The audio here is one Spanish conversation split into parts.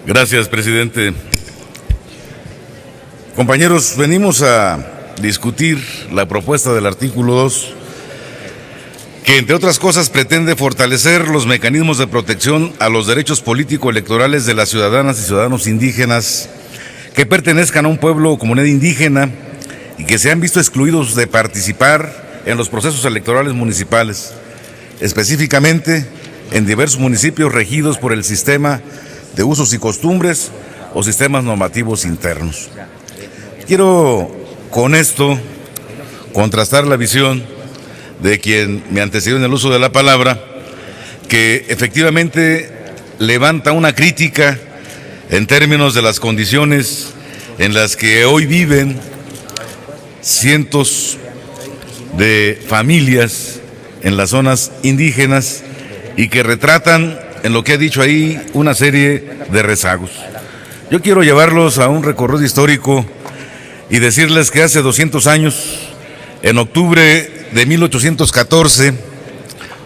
Gracias, presidente. Compañeros, venimos a discutir la propuesta del artículo 2, que entre otras cosas pretende fortalecer los mecanismos de protección a los derechos político-electorales de las ciudadanas y ciudadanos indígenas que pertenezcan a un pueblo o comunidad indígena y que se han visto excluidos de participar en los procesos electorales municipales, específicamente en diversos municipios regidos por el sistema de usos y costumbres o sistemas normativos internos. Quiero con esto contrastar la visión de quien me antecedió en el uso de la palabra, que efectivamente levanta una crítica en términos de las condiciones en las que hoy viven cientos de familias en las zonas indígenas y que retratan, en lo que ha dicho ahí, una serie de rezagos. Yo quiero llevarlos a un recorrido histórico y decirles que hace 200 años, en octubre de 1814,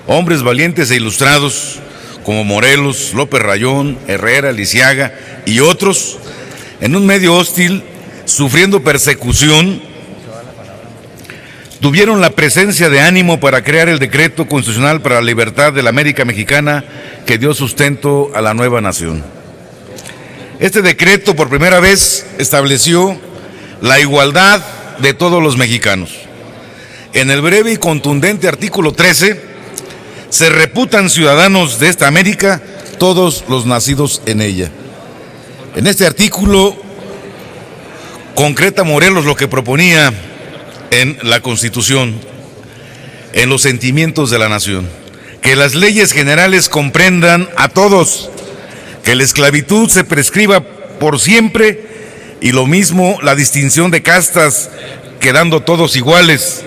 hombres valientes e ilustrados como Morelos, López Rayón, Herrera, Lisiaga y otros, en un medio hostil, sufriendo persecución, tuvieron la presencia de ánimo para crear el decreto constitucional para la libertad de la América Mexicana que dio sustento a la nueva nación. Este decreto por primera vez estableció la igualdad de todos los mexicanos. En el breve y contundente artículo 13, se reputan ciudadanos de esta América todos los nacidos en ella. En este artículo concreta Morelos lo que proponía en la Constitución, en los sentimientos de la nación: que las leyes generales comprendan a todos, que la esclavitud se prescriba por siempre y lo mismo la distinción de castas, quedando todos iguales,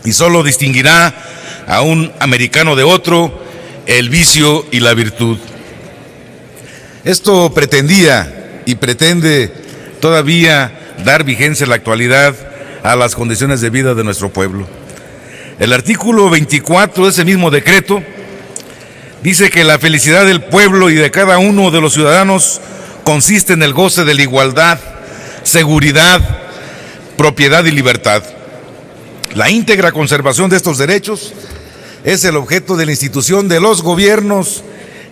y solo distinguirá a un americano de otro el vicio y la virtud. Esto pretendía y pretende todavía dar vigencia en la actualidad a las condiciones de vida de nuestro pueblo. El artículo 24 de ese mismo decreto dice que la felicidad del pueblo y de cada uno de los ciudadanos consiste en el goce de la igualdad, seguridad, propiedad y libertad. La íntegra conservación de estos derechos es el objeto de la institución de los gobiernos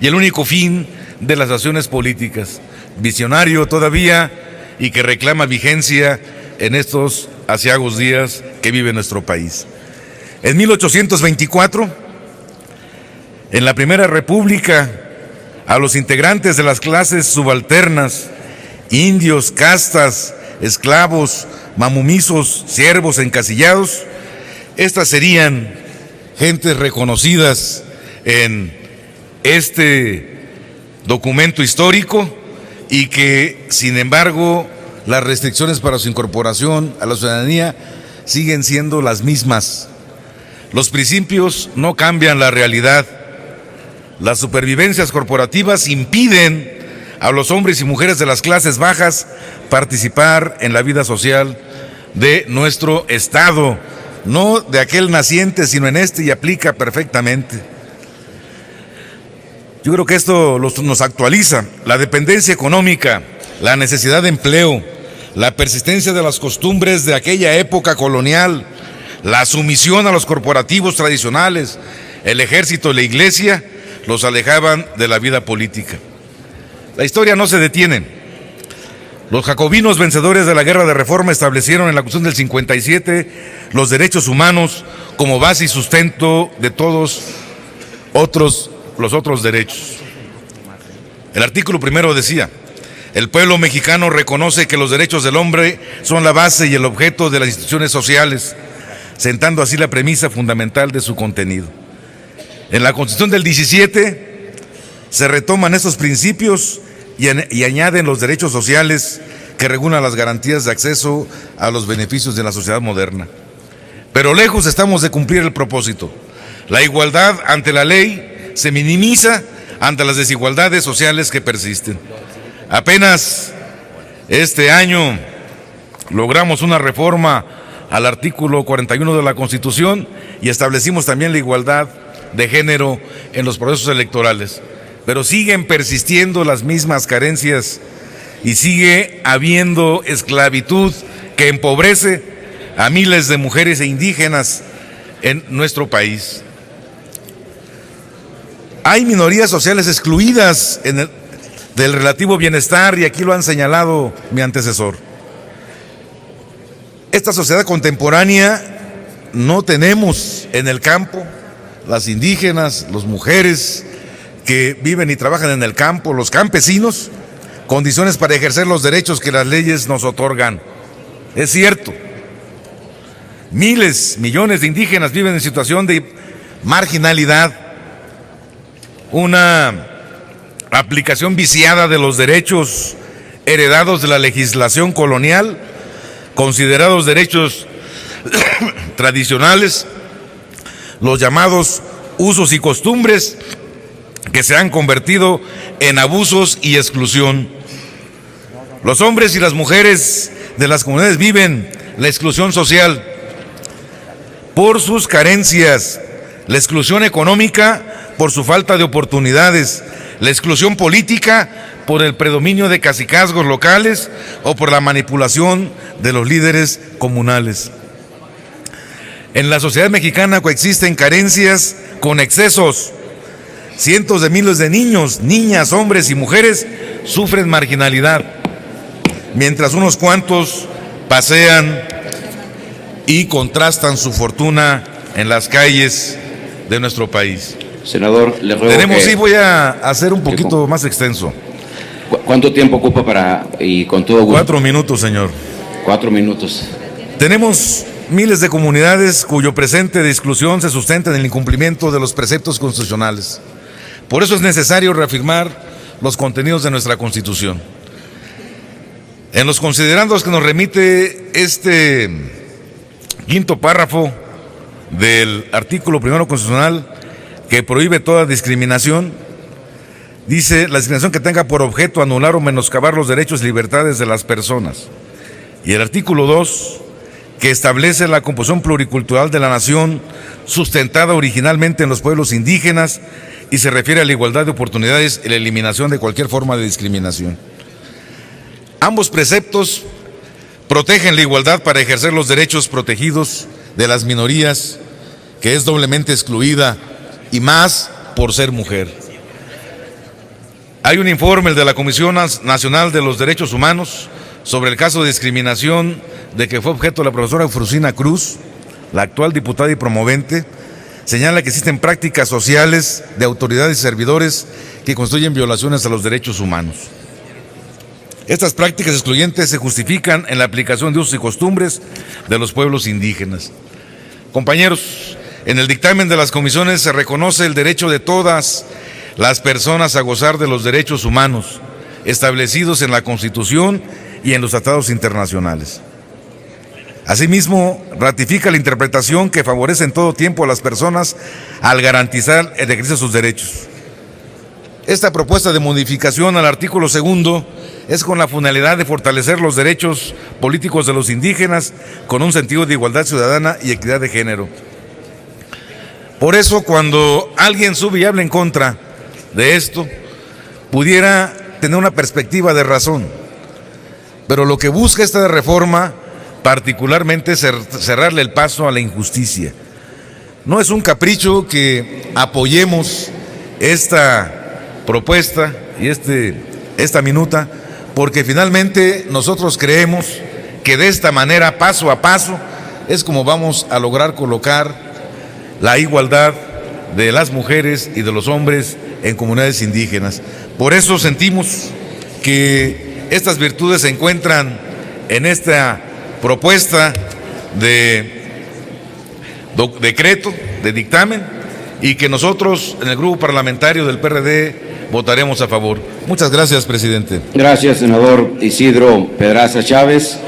y el único fin de las acciones políticas. Visionario todavía y que reclama vigencia en estos aciagos días que vive nuestro país. En 1824, en la Primera República, a los integrantes de las clases subalternas, indios, castas, esclavos, mamumisos, siervos encasillados, estas serían gentes reconocidas en este documento histórico y que, sin embargo, las restricciones para su incorporación a la ciudadanía siguen siendo las mismas. Los principios no cambian la realidad. Las supervivencias corporativas impiden a los hombres y mujeres de las clases bajas participar en la vida social de nuestro Estado, no de aquel naciente, sino en este, y aplica perfectamente. Yo creo que esto nos actualiza. La dependencia económica, la necesidad de empleo, la persistencia de las costumbres de aquella época colonial, la sumisión a los corporativos tradicionales, el ejército y la iglesia los alejaban de la vida política. La historia no se detiene. Los jacobinos vencedores de la Guerra de Reforma establecieron en la Constitución del 57 los derechos humanos como base y sustento de todos los otros derechos. El artículo primero decía: el pueblo mexicano reconoce que los derechos del hombre son la base y el objeto de las instituciones sociales, sentando así la premisa fundamental de su contenido. En la Constitución del 17 se retoman estos principios y añaden los derechos sociales que regulan las garantías de acceso a los beneficios de la sociedad moderna. Pero lejos estamos de cumplir el propósito. La igualdad ante la ley se minimiza ante las desigualdades sociales que persisten. Apenas este año logramos una reforma al artículo 41 de la Constitución y establecimos también la igualdad de género en los procesos electorales. pero siguen persistiendo las mismas carencias y sigue habiendo esclavitud que empobrece a miles de mujeres e indígenas en nuestro país. Hay minorías sociales excluidas del relativo bienestar, y aquí lo han señalado mi antecesor. Esta sociedad contemporánea no tenemos en el campo, las indígenas, las mujeres que viven y trabajan en el campo, los campesinos, condiciones para ejercer los derechos que las leyes nos otorgan. Es cierto, miles, millones de indígenas viven en situación de marginalidad, una aplicación viciada de los derechos heredados de la legislación colonial, considerados derechos tradicionales, los llamados usos y costumbres que se han convertido en abusos y exclusión. Los hombres y las mujeres de las comunidades viven la exclusión social por sus carencias, la exclusión económica por su falta de oportunidades, la exclusión política por el predominio de cacicazgos locales o por la manipulación de los líderes comunales. En la sociedad mexicana coexisten carencias con excesos. Cientos de miles de niños, niñas, hombres y mujeres sufren marginalidad, mientras unos cuantos pasean y contrastan su fortuna en las calles de nuestro país. Senador, le ruego sí, voy a hacer un poquito más extenso. ¿Cuánto tiempo ocupa para, y con todo gusto? 4 minutos, señor. 4 minutos. Tenemos miles de comunidades cuyo presente de exclusión se sustenta en el incumplimiento de los preceptos constitucionales. Por eso es necesario reafirmar los contenidos de nuestra Constitución. En los considerandos que nos remite este quinto párrafo del artículo 1 constitucional, que prohíbe toda discriminación, dice: la discriminación que tenga por objeto anular o menoscabar los derechos y libertades de las personas. Y el artículo 2, que establece la composición pluricultural de la nación, sustentada originalmente en los pueblos indígenas, y se refiere a la igualdad de oportunidades y la eliminación de cualquier forma de discriminación. Ambos preceptos protegen la igualdad para ejercer los derechos protegidos de las minorías, que es doblemente excluida, y más por ser mujer. Hay un informe, el de la Comisión Nacional de los Derechos Humanos, sobre el caso de discriminación de que fue objeto la profesora Frusina Cruz, la actual diputada y promovente. Señala que existen prácticas sociales de autoridades y servidores que constituyen violaciones a los derechos humanos. Estas prácticas excluyentes se justifican en la aplicación de usos y costumbres de los pueblos indígenas. Compañeros, en el dictamen de las comisiones se reconoce el derecho de todas las personas a gozar de los derechos humanos establecidos en la Constitución y en los tratados internacionales. Asimismo, ratifica la interpretación que favorece en todo tiempo a las personas al garantizar el ejercicio de sus derechos. Esta propuesta de modificación al artículo 2 es con la finalidad de fortalecer los derechos políticos de los indígenas con un sentido de igualdad ciudadana y equidad de género. Por eso, cuando alguien sube y habla en contra de esto, pudiera tener una perspectiva de razón, pero lo que busca esta reforma particularmente es cerrarle el paso a la injusticia. No es un capricho que apoyemos esta propuesta y esta minuta, porque finalmente nosotros creemos que de esta manera, paso a paso, es como vamos a lograr colocar la igualdad de las mujeres y de los hombres en comunidades indígenas. Por eso sentimos que estas virtudes se encuentran en esta propuesta de decreto, de dictamen, y que nosotros en el grupo parlamentario del PRD votaremos a favor. Muchas gracias, presidente. Gracias, senador Isidro Pedraza Chávez.